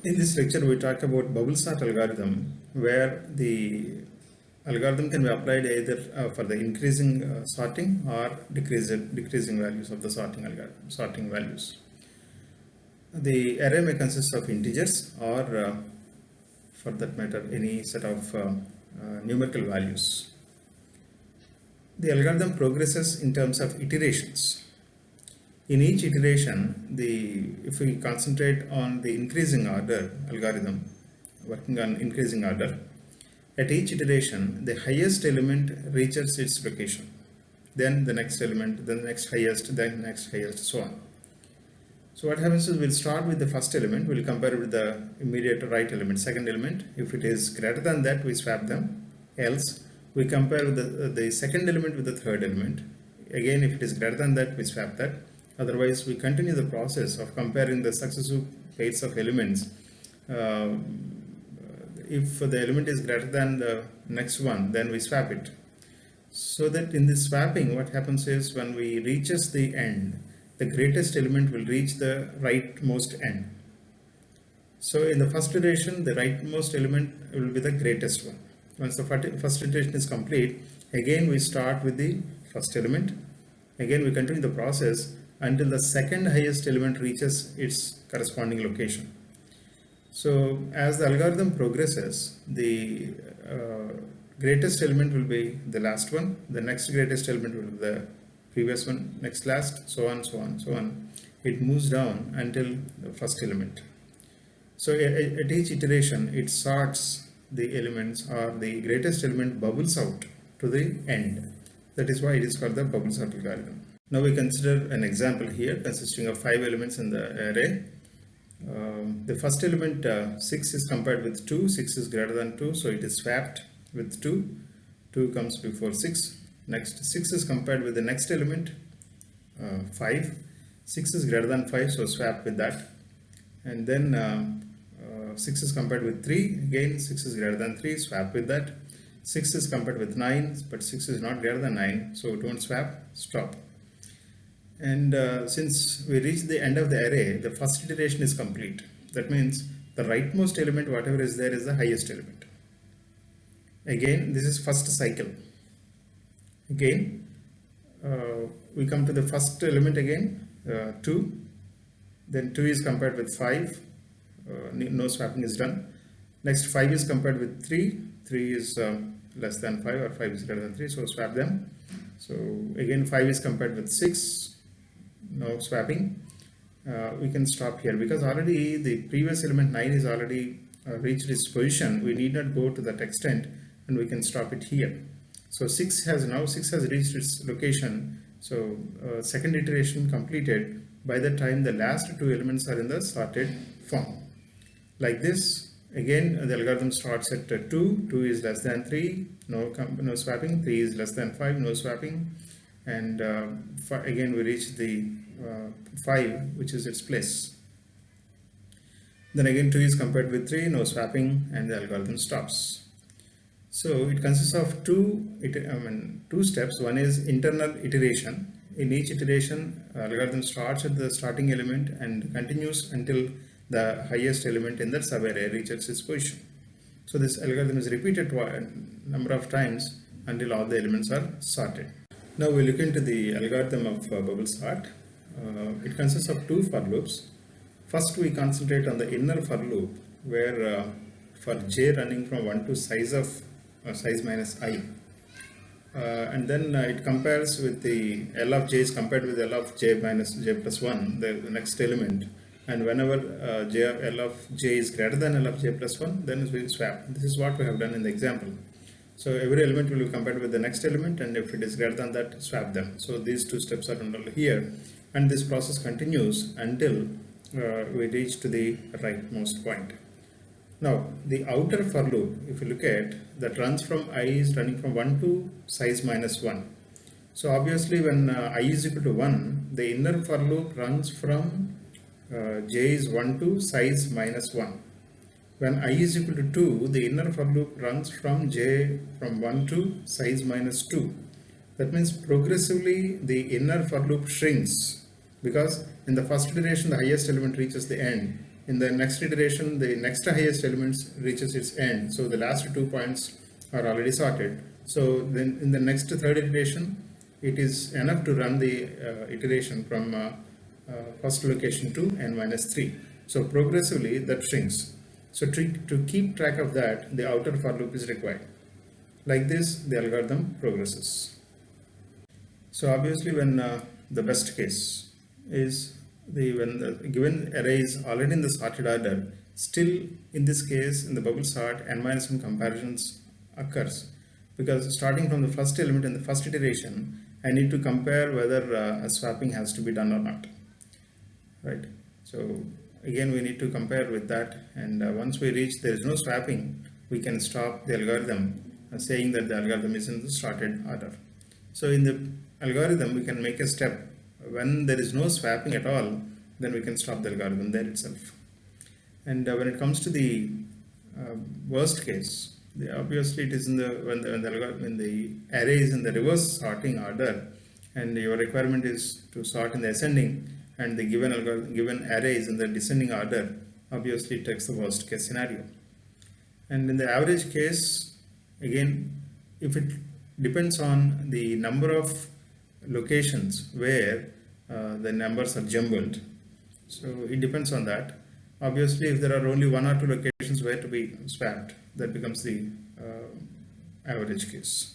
In this lecture, we talk about bubble sort algorithm, where the algorithm can be applied either for the increasing sorting or decreasing values of the sorting algorithm, sorting values. The array may consist of integers or, for that matter, any set of numerical values. The algorithm progresses in terms of iterations. In each iteration, if we concentrate on the increasing order algorithm, working on increasing order, at each iteration, the highest element reaches its location. Then the next element, then the next highest, then next highest, so on. So what happens is we'll start with the first element, we'll compare it with the immediate right element, second element. If it is greater than that, we swap them. Else, we compare with the second element with the third element. Again, if it is greater than that, we swap that. Otherwise, we continue the process of comparing the successive pairs of elements. If the element is greater than the next one, then we swap it. So that in this swapping, what happens is when we reaches the end, the greatest element will reach the rightmost end. So in the first iteration, the rightmost element will be the greatest one. Once the first iteration is complete, again we start with the first element. Again we continue the process until the second highest element reaches its corresponding location. So as the algorithm progresses, the greatest element will be the last one, the next greatest element will be the previous one, next last, so on, so on, so on. It moves down until the first element. So at each iteration, it sorts the elements, or the greatest element bubbles out to the end. That is why it is called the bubble sort algorithm. Now we consider an example here consisting of 5 elements in the array. The first element 6 is compared with 2, 6 is greater than 2, so it is swapped with 2, 2 comes before 6. Next 6 is compared with the next element 5, 6 is greater than 5, so swap with that. And then 6 is compared with 3, again 6 is greater than 3, swap with that. 6 is compared with 9, but 6 is not greater than 9, so don't swap, stop. And since we reach the end of the array, the first iteration is complete. That means the rightmost element, whatever is there, is the highest element. Again, this is first cycle. Again, we come to the first element again, 2. Then 2 is compared with 5. No swapping is done. Next 5 is compared with 3. 3 is less than 5, or 5 is greater than 3, so swap them. So again 5 is compared with 6. No swapping. We can stop here because already the previous element 9 is already reached its position. We need not go to that extent, and we can stop it here. So 6 has reached its location. So second iteration completed by the time the last 2 elements are in the sorted form. Like this, again the algorithm starts at 2. 2 is less than 3. No swapping. 3 is less than 5. No swapping. And again we reach the 5, which is its place. Then again 2 is compared with 3, no swapping, and the algorithm stops. So it consists of two steps. One is internal iteration. In each iteration, algorithm starts at the starting element and continues until the highest element in that subarray reaches its position. So this algorithm is repeated a number of times until all the elements are sorted. Now we look into the algorithm of bubble sort. It consists of 2 for loops. First we concentrate on the inner for loop, where for j running from 1 to size minus I, and then it compares with the L of j is compared with L of j minus j plus 1, the next element, and whenever L of j is greater than L of j plus 1, then we swap. This is what we have done in the example. So every element will be compared with the next element, and if it is greater than that, swap them. So these 2 steps are done here, and this process continues until we reach to the rightmost point. Now the outer for loop, if you look at, that runs from I is running from 1 to size minus 1. So obviously when I is equal to 1, the inner for loop runs from j is 1 to size minus 1. When I is equal to 2, the inner for loop runs from 1 to size minus 2. That means progressively the inner for loop shrinks, because in the first iteration the highest element reaches the end. in the next iteration, the next highest elements reaches its end. So the last 2 points are already sorted. So then in the next third iteration, it is enough to run the iteration from first location to n minus 3. So progressively that shrinks. So to keep track of that, the outer for loop is required. Like this, the algorithm progresses. So obviously when the best case is when the given array is already in the sorted order, still in this case in the bubble sort n minus 1 comparisons occurs, because starting from the first element in the first iteration, I need to compare whether a swapping has to be done or not, right? So again we need to compare with that, and once we reach there is no swapping, we can stop the algorithm, saying that the algorithm is in the sorted order. So in the algorithm we can make a step when there is no swapping at all, then we can stop the algorithm there itself. And when it comes to the worst case, obviously it is in the when the array is in the reverse sorting order, and your requirement is to sort in the ascending, and the given array is in the descending order. Obviously, it takes the worst case scenario. And in the average case, again, if it depends on the number of locations where the numbers are jumbled, so it depends on that. Obviously, if there are only 1 or 2 locations where to be swapped, that becomes the average case.